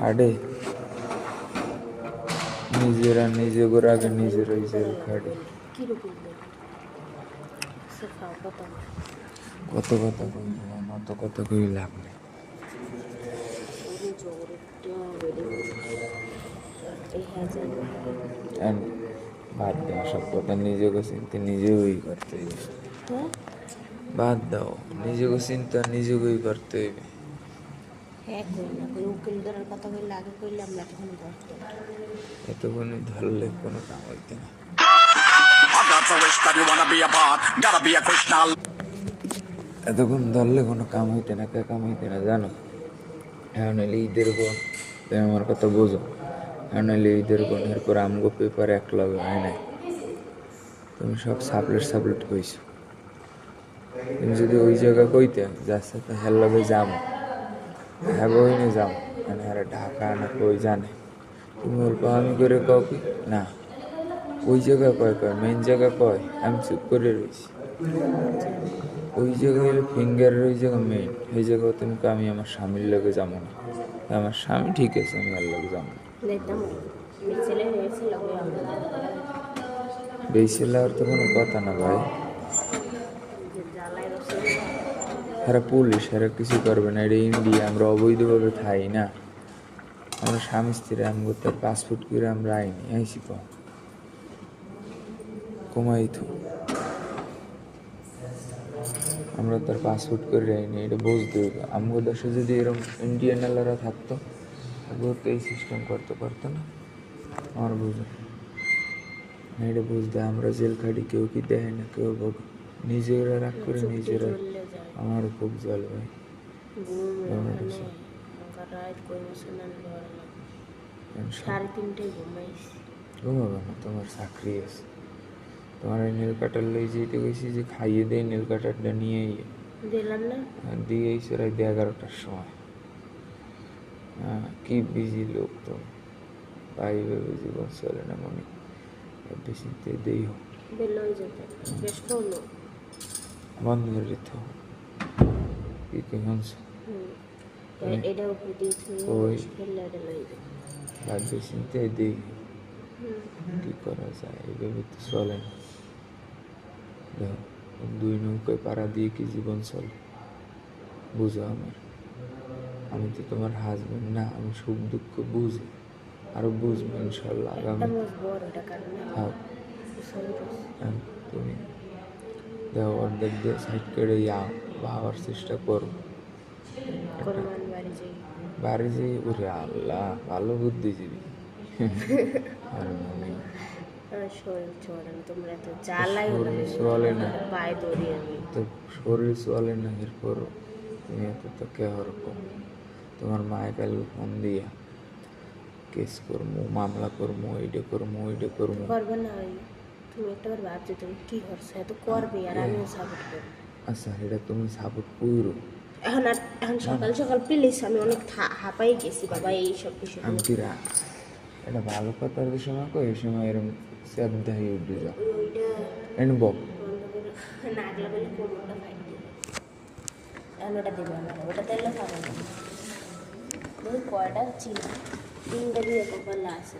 খাটে নিজেরা নিজে করে আগে নিজেরাই জেল খাটে। কত কথা কইলাম, অত কথা কই লাভ নেই। বাদ দাও সব কথা, নিজেকে চিনতে নিজেই করতে হইবে। বাদ দাও, নিজেকে চিন্তা নিজেকেই করতে হইবে। এতক্ষণ ধরলে কোনো কাম হইতে না। এতক্ষণ ধরলে কোনো কাম হইতে না। কে কাম হইতে না জানো? এখন এলে ঈদের কোন, তুমি আমার কথা বোঝো। এখন এলে ঈদের কোন, এরপর আমগো পেপার এক লগে হয় নাই। তুমি সব সাবলেট কইছো। তুমি যদি ওই জায়গা কইতে যাচ্ছে তো হের লগে যাবো, হ্যাঁ বই নিয়ে যাবো, মানে আর ঢাকা না কই জানে, তুমি অল্প আমি করে কও কি না ওই জায়গা কয় মেন জায়গা কয়, আমি চুপ করে রয়েছি। ওই জায়গায় হলো ফিঙ্গারের ওই জায়গা মেইন, এই জায়গায় তুমি আমি আমার স্বামীর লগে যাবো না। আমার স্বামী ঠিক আছে, আমি আর লগে যাবো না। বেশিলার তো কোনো কথা না ভাই। এরা পুলিশ, এরা কিছু করবে না। এটা ইন্ডিয়া, আমরা অবৈধভাবে খাই না। আমরা স্বামী স্ত্রী, আমগো তার পাসপোর্ট করে আমরা আইনি আইসি কমাই তো, আমরা তার পাসপোর্ট করে আইনি। এটা বুঝতে হবে। আমগো দেশে যদি এরকম ইন্ডিয়ান এলারা থাকতো, তো এই সিস্টেম করতে পারতো না। আমার বুঝো না, এটা বুঝতে আমরা জেল খাটি, কেউ কি দেয় না, কেউ নিজেরা রাগ করে নিজেরা। আমারও খুব জল ভাই, ঘুমাবে না, তোমার চাকরি আছে। তোমার এই নীল কাটার লই যেতে গেছি যে খাইয়ে দেয়, নীল কাটারটা নিয়ে দিলাম না, দিয়ে এসে রাত 11টার সময়। হ্যাঁ, কি বিজি লোক তো, ভাই ভেবে জীবন চলে না মনে, বেশিতে দেই হোক বন্ধ করে দিতে হোক। কি কে হনস ওই লাগবে চিনতে দেই, কি করা যায়, এইভাবে তো চলে না। দেখো, দুই নৌকায় পাড়া দিয়ে কি জীবন চলে বুঝো আমার। আমি তো তোমার হাজবেন্ড না, আমি সুখ দুঃখ বুঝি, আরো বুঝবো ইনশাল্লাহ আগামী। থাক, তুমি দেখো অর্ধেক দিয়ে সাইড করে ভাবার চেষ্টা করো। বাড়ি যাই, ওরে আল্লাহ, ভালো বুদ্ধিজীবী। আর মনে শরীর চলে না, তো শরীর চলে না, এরপর তুমি এত তো কে হরকম। তোমার মায়ের কাল ফোন দিয়া কেস করবো, মামলা করবো, ওইটা করবো, ওইটা করবো। তুমি একটাবার ভাবছো তুমি কি করছো, এত করবে আর আমিও সাপোর্ট করবো। আচ্ছা, এটা তুমি সাপোর্ট করো। এখন সকাল সকাল প্লিজ, আমি অনেক হাঁপাই গেছি বাবা এইসব বিষয়। আমি কি এটা ভালো কথার সময় কই, এই সময় এরকম শ্রদ্ধা হয়ে উঠে যাও এনব নাগলা বলে কোমরটা ফাইট দিবে, এখন ওটা দেবে আমার, ওটা তেলে খাবো না। তুমি কয়টা চিনি তিনটা দিয়ে কপালা আছে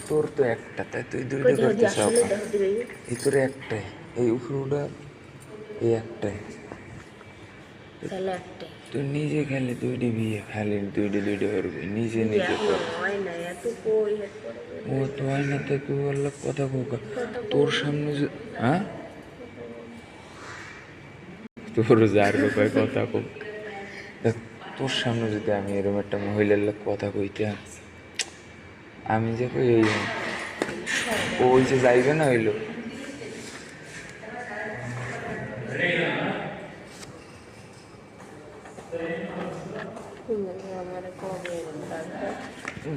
তোর তো একটা, তাই তুই দুইটা করতে চাও। এই তোর একটাই, এই উপরটা এই একটাই, তুই নিজে খেলে দুইটি বিয়ে খালি দুইটা করবি নিজে নিজে কর। ও তো হয় না, তাই তুই বললো কথা কোকা তোর সামনে। হ্যাঁ, তোর যার ব্যাপারে কথা কোক, তোর সামনে যদি আমি এরকম একটা মহিলার লোক কথা কইতাম, আমি যে কই ওই যে যাইবে না হইলো।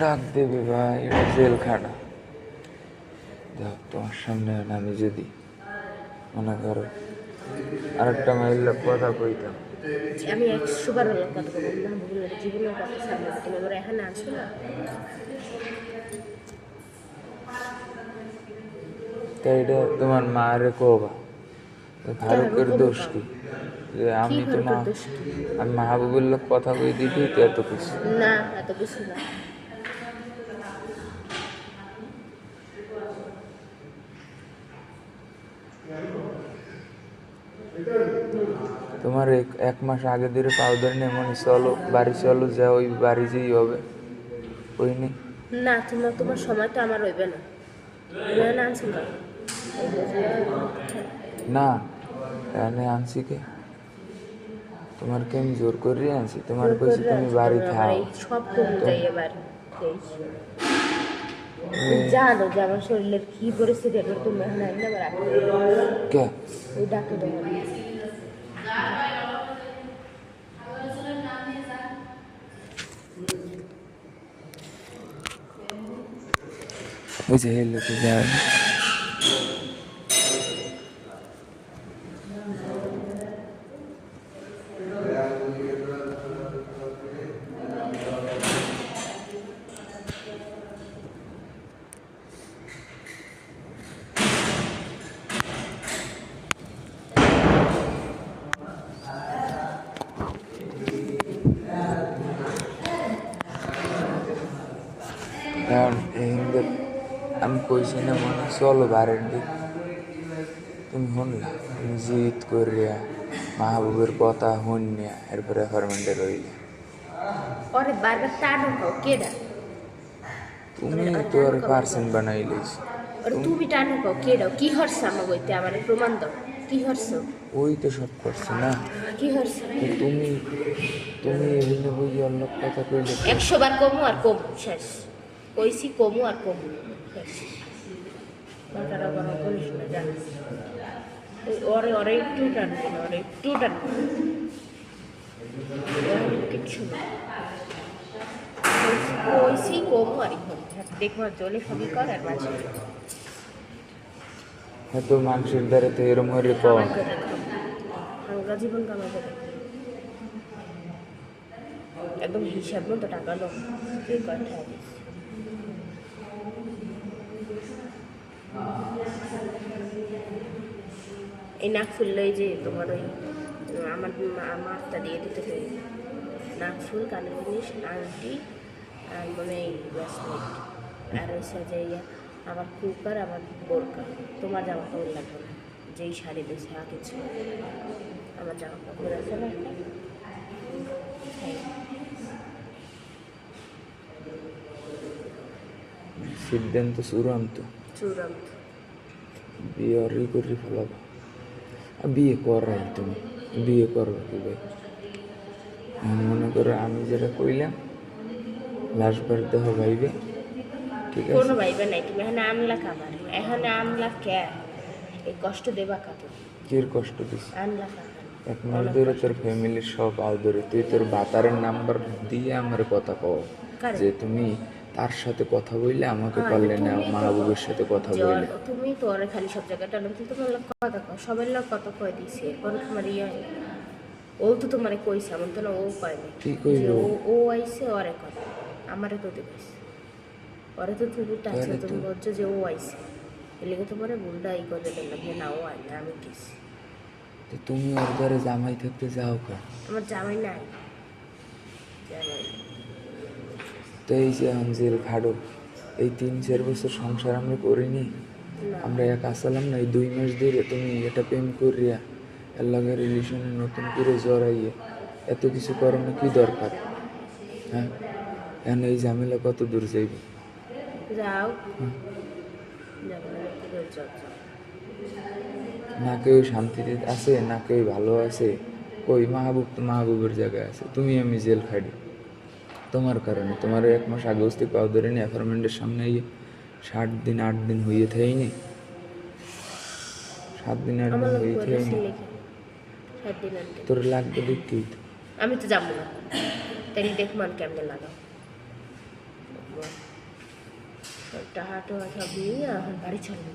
ডাক দেবে ভাই, এটা জেলখানা। দেখ তোমার সামনে আমি যদি মনে করো আরেকটা মহিলার কথা কইতাম, আমি 100বার কথা বলবো না, জীবনের কথা সামনে তুমি এবার এখানে আসো না। তাই এটা তোমার মায়ের কোবা, ফারুকের দোষ কি? যে কি আমি তো হলো তোর দোষ কি? আমি মাহবুবের লোক কথা কই দিবি তো এত কিছু। না এত কিছু না। তোমার এক মাস আগে ধরে পাউডার নিয়ে মনে চলো বাড়ি চলো, যা ওই বাড়ি যেই হবে ওই নেই। না তোমার তোমার সময় তো আমার রইবে না। তুমি না আনছো কেন? না এনে আনছি কে, তোমার কে আমি জোর করে আনছি, তোমার জোর কইছি করে তুমি আনছো বাড়ি তুমি আমার থাও। এই সব কমে তো যায় এবার। তুমি জানো যে আমার শরীরের কি পরিস্থিতি, এবার তুমি এখন আইন আবার কে ওই ডাক্তার দেখাবো। ওই যে এই লোকে যায়। কারণ এই আমি কইছি না মনে চলো বাড়ির দিক, তুমি শুনলা, তুমি জিদ করিয়া মাহবুবের কথা শুনিয়া এরপরে অ্যাপার্টমেন্টে রইলে। ওরে বারবার টানো খাও কেডা? তুমি তো আর পার্সেন্ট বানাই লইছি। ওরে তুমি টানো খাও কেডা? কি হরছে আমার বইতে? আমার প্রমাণ দাও কি হরছো? ওই তো সব করছে না। কি হরছে? তো তুমি তুমি এখানে বই অন্য কথা কইলে তো। 100 বার কমু আর কমু শেষ। কইছি কমু আর কমু শেষ। মাথাটা গরম করিস না জানিস। ওরে ওরে একটু টানবি না, ওরে একটু টানবি না। কিচ্ছু না। কইছি কমু আর এখন দেখবো জলে সবই কর আর মাঝে হ্যাঁ তো মানুষের দ্বারা তো এরম হলে কম। কামাই করে খাবো। আমরা জীবন কামাই করে খাবো। একদম হিসাব মতো টাকা লো তুই কথা দিস। এই নাক ফুললো এই যে তোমার ওই আমার মাছটা দিয়ে দিতে চাই। নাক ফুল, কানের জিনিস, আংটি আর মানে এই ব্রেসলেট আর হচ্ছে যে আমার কুকার, আমার বোরকা। তোমার জামা কাপড় লাগবে না, যেই শাড়ি দিয়েছে আর কিছু না। আমার জামা কাপড় আছে না একটা? হ্যাঁ। সিদ্ধান্ত চূড়ান্ত। চূড়ান্ত। বিয়ে অরি করে ফেলাবো। আর বিয়ে করাই তুমি, বিয়ে করবো কি ভাই? মনে করো আমি যেটা কইলাম লাস্টবার দেহ ভাইবে, ঠিক আছে? কোনো ভাইবা নাই, তুমি এখানে আনলা কামার, এখানে আনলা কে? এই কষ্ট দেবা কাকে? কির কষ্ট দিস? আনলা কাকে? এক মাস ধরে তোর ফ্যামিলির সব আও ধরে তুই তোর বাতারের নাম্বার দিয়ে আমার কথা কও কারে? যে তুমি তার সাথে কথা বললে আমাকে হ্যাঁ, পারলে না, তুমি তো মাহবুবের সাথে কথা যে বললে। তুমি তো ওরে খালি সব জায়গায় টানো, কিন্তু তোমার লোক কথা কয়, সবার লোক কথা কয়ে দিছে, এরপরে তোমার ইয়ে হয়। ও তো তোমারে কইছে, এমন তো না ও কয়নি কি যে কইলো? ও আইছে ওরে কথা, আমারে তো কইছে। ওরে তো তুমি টাচলে ওরে তুমি তো- বলছো যে ও আইছে, এর লেগে তোমার ভুলটা ই করে দিলাম যে না ও আয় না, আমি গেছি। তো তুমি ওর ঘরে জামাই থাকতে যাও কেন? আমার জামাই নাই, জামাই নাই। তো এই যে আঞ্জেল খাড়ো, এই 3-4 বছর সংসার আমরা করিনি, না আমরা এক আসলাম না, এই 2 মাস ধরে তুমি এটা প্রেম করিয়া এর লগে রিলেশনে নতুন করে জড়াইয়ে এত কিছু করানো কি দরকার? হ্যাঁ, এখন এই ঝামেলা কত দূর যাইবে? যাও, হুম। যাবো না, কি করে যাও, যাও। না কেউ শান্তিতে আছে, না কেউ ভালো আছে। কই মাহবুব তো মাহবুবের জায়গায় আছে, তুমি আমি জেল খাইনি তোমার কারণে। তোমার 1 মাস আগে অস্তি পাও ধরে নি অ্যাপার্টমেন্টের সামনে গিয়ে 7 দিন 8 দিন হইয়ে থাইনি, 7 দিন 8 আমার দিন লোক হইয়ে কইলে থাইনি। লিখে 7 দিন আনতে তোর লাগবে দেখতেই তো। আমি তো যাবো না, তাই দেখমান কেমনে লাগাও টাহাটো সব নিয়ে এখন বাড়ি ছাড়বো।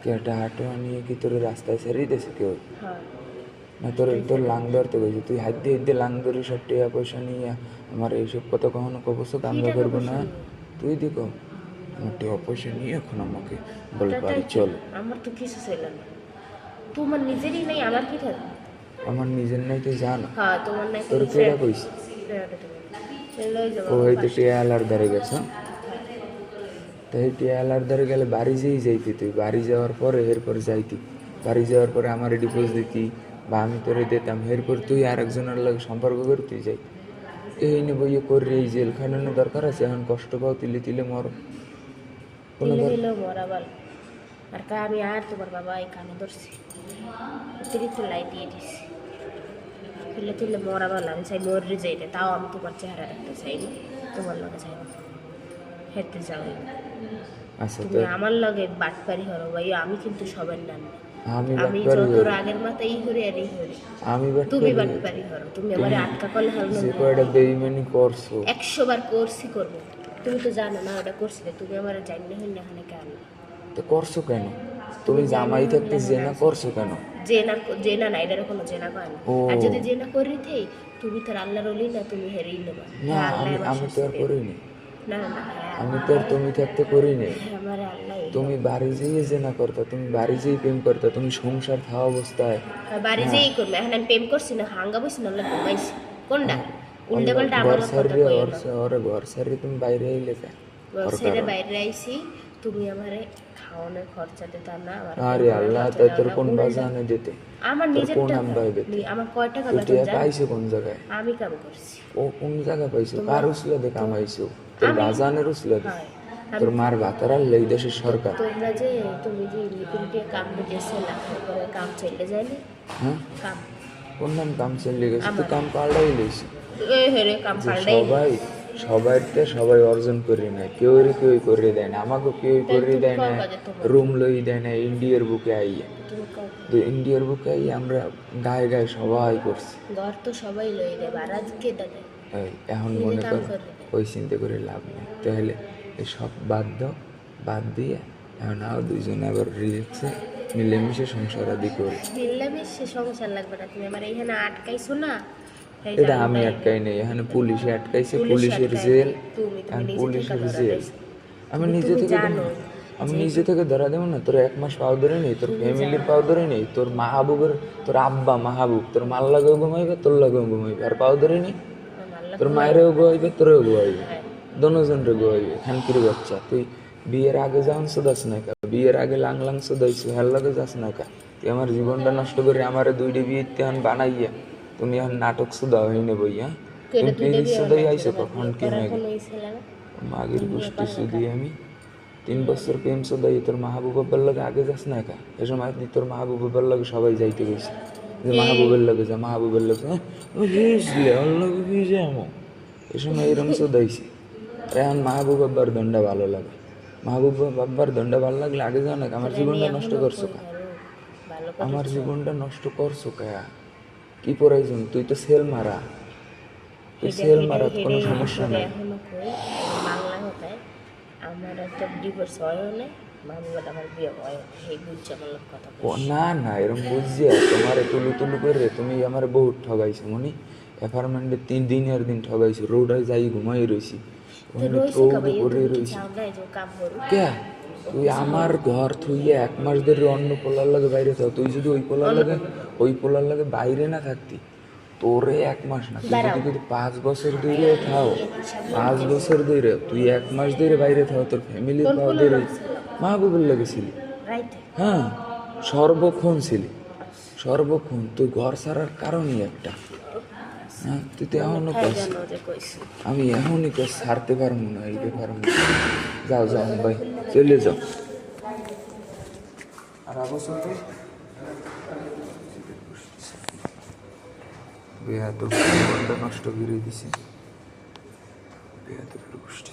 কেটা হাঁটো নিয়ে কি তোর রাস্তায় ছেড়েই দিয়েছে কেউ? হ্যাঁ না তোর তোর লাং ধরতে গেছে, তুই হাত দিয়ে লাং ধরে সব টাকা পয়সা নিয়ে আমার এইসব কথা কখনো কবছো কামলা টাকা করবো পয়সা না? নিয়ে? তুই দেখো আমার টাকা পয়সা নিয়ে এখন আমাকে বল বাড়ি চল। আমার তো কিছু ছিল না, তোমার নিজেরই নেই, আমার কি থাকবে? আমার নিজের নাই তুই জান হ্যাঁ তোমার নাই তোর কেডা কইস ও হয়তো টিয়ালার ধারে গেছ তো এই টিয়ালার ধারে গেলে বাড়ি যেই যাইতি তুই বাড়ি যাওয়ার পরে এরপর যাইতি বাড়ি যাওয়ার পরে আমার ডিপোজ দিতি বা আমি তোরে দিতাম এরপর তুই আর একজনের লাগে সম্পর্ক করে তুই যাই এই নেবো ইয়ে করে এই জেল খাটানোর দরকার আছে এখন কষ্ট পাও তিলে তিলে মর কোনো মরাবাল আর কা আমি আর তোমার বাবা এই কানে ধরছি অতিরিক্ত লাই দিয়ে দিছি তিলে তিলে মরাবাল আমি চাই মরে যাইতে তাও আমি তোমার চেহারা দেখতে চাই না তোমার লগে চাই না হেঁটে যাও আচ্ছা তো তুমি আমার লগে বাটপারি হরো ভাই আমি কিন্তু সবার নাম আমি আমি বাটপারি যত রাগের মাথা এই হরে আর এই হরে আমি তুমি বাটপারি বাটপারি হরো তুমি আমারে আটকা করলে হল যে কয়টা বেইমানি করছো 100 বার করছি করবো তুমি তো জানো না ওটা করছি না তুমি আমার জানি হই না এখানে কেন তো করছো কেন তুমি জামাই থাকতে জেনা করছো কেন জেনা না এটার কোনো জেনা কয় না ও। আর যদি জেনা করি থেই তুমি তো আল্লাহর ওলি না তুমি হেরেই নেবা না হ্যাঁ, আল্লাহ আমি আমার আমি তো শাস্তি আর দেবে। করিনি না না হ্যাঁ আমি তো আর তুমি থাকতে করিনি হ্যাঁ, আমার আল্লাহ তুমি বাড়ি যেয়ে জেনা করতা তুমি বাড়ি যেয়ে প্রেম করতা তুমি সংসার খাওয়া অবস্থায় বাড়ি যেই করবে এখন আমি প্রেম করছি না হাঙ্গা বসছি না ঘুমাইছি কোনটা উল্টে পাল্টা ঘর আমার কথা সারিয়ে কইও ওরে ঘর সারিয়ে তুমি বাইরে আইলে কেন ছেড়ে বাইরে আইছি তুমি আমারে খাওয়ানোর খরচা দিতা না আরে আল্লাহ তাই তোর কোন বাজানে দিতে আমার তোর নিজের কোন টাকা নাম্বার দিতে আমার কয় টাকা তুই বেতন টিয়া জানো? পাইছো কোন জায়গায় আমি কাম করছি ও কোন জায়গায় পাইছো কার উসলে দে কামাইছো তোর বাজানের উসলে দে হয় তোর মার ভাতার লেই দেশের সরকার তোমরা যে তুমি যে লিপিকে কাম দিয়েছে না তারপরে কাম চলে যায়নি হ্যাঁ কাম কোন নাম কাম চলে গেছে তুই কাম পাল্টাই লইছি এই হেরে কাম পাল্টাই সবাই অর্জন করে নেয় কেউ করে দেয় না আমাকে কেউ করে দেয় না রুম লই দেয় না ইন্ডিয়ার বুকে আইয়ে তুমি কাও তো ইন্ডিয়ার বুকে আইয়ে আমরা গায়ে গায়ে সবাই করছি ঘর তো সবাই লই দেবে আর আজকে দেবে এই এখন মনে কর ওই চিন্তা করে লাভ নেই তাহলে এসব বাদ দাও বাদ দিয়ে এখন আও দুইজনে আবার রিলেক্সে মিলেমিশে সংসার আদি করি মিলামিশে সংসার লাগবে না তুমি আমার এইখানে আটকাইছো না এই এটা আমি আটকাই নেই এখানে পুলিশে আটকাইছে পুলিশের জেল এখন পুলিশের জেল আমি নিজে থেকে আমি নিজে থেকে ধরা দেবো না তোর 1 মাস পাও ধরে নেই তোর ফ্যামিলির পাও ধরে নেই তোর মাহবুবের তোর আব্বা মাহবুব তোর মাল লাগেও ঘুমাইবে তোর লাগেও ঘুমাইবে আর পাও ধরে নেই তোর মায়েরও গোয়াইবে তোরেও গোয়াইবে দনোজনরে গোয়াইবে খানকির বাচ্চা তুই বিয়ের আগে যাওন সুদাস না কা বিয়ের আগে লাং সুদাইছো হেল লাগে যাস না কা তুই আমার জীবনটা নষ্ট করে আমার 2টা বিয়ে তেহান বানাইয়া তুমি এখন নাটক সুদা হইনে বই হ্যাঁ তুমি প্লিজ সুদাই আইছো কখন কি মাগির গোষ্ঠী সুদি আমি 3 বছর প্রেম সুদাই তোর মাহবুবের লাগে আগে যাস না কা এ সময় তোর মাহবুবের লাগে সবাই যাইতে গেছে যে মাহবুবের লাগে যা মাহবুবের লাগে হ্যাঁ বুঝলে ওর লাগে বুঝে আমো এ সময় এরম সুদাইছি এখন মাহবুব আব্বার দণ্ডা ভালো লাগে মাহবুব আব্বার দণ্ডা ভালো লাগলে আগে যাও না আমার জীবনটা নষ্ট করছো কা আমার জীবনটা নষ্ট করছো কা কি প্রয়োজন তুই তো সেল মারা তুই সেল মারা কোনো সমস্যা নাই এখনো কই বাংলা কথায় আমার একটা ডিভোর্স হয় না মামলা আমার বিয়ে হয় এই বুঝছে আমার লোক কথা ও না না এরকম বুঝিয়া তোমার তুলু করে তুমি আমার বহুত ঠগাইছো মনি অ্যাপার্টমেন্টে 3 দিনের দিন ঠগাইছো রোডে যাই ঘুমাই রইছি করে রইছি কে তুই আমার ঘর থুইয়া 1 মাস ধরে অন্য পোলার লাগে বাইরে থাও তুই যদি ওই পোলার লাগে বাইরে না থাকতি তোরে 1 মাস না তুই যদি 5 বছর ধরে থাও 5 বছর ধরে তুই 1 মাস ধরে বাইরে থাও তোর ফ্যামিলির পাও ধরে মাহবুবের লাগেছিলি হ্যাঁ সর্বক্ষণ তুই ঘর ছাড়ার কারণই একটা হ্যাঁ তুই তো এখনো আমি এখনই তো ছাড়তে পারবো না এইতে পারবো না যাও ভাই চলে যাও আর অবশ্য বেহাত নষ্ট করে দিছে বেহাত গোষ্ঠী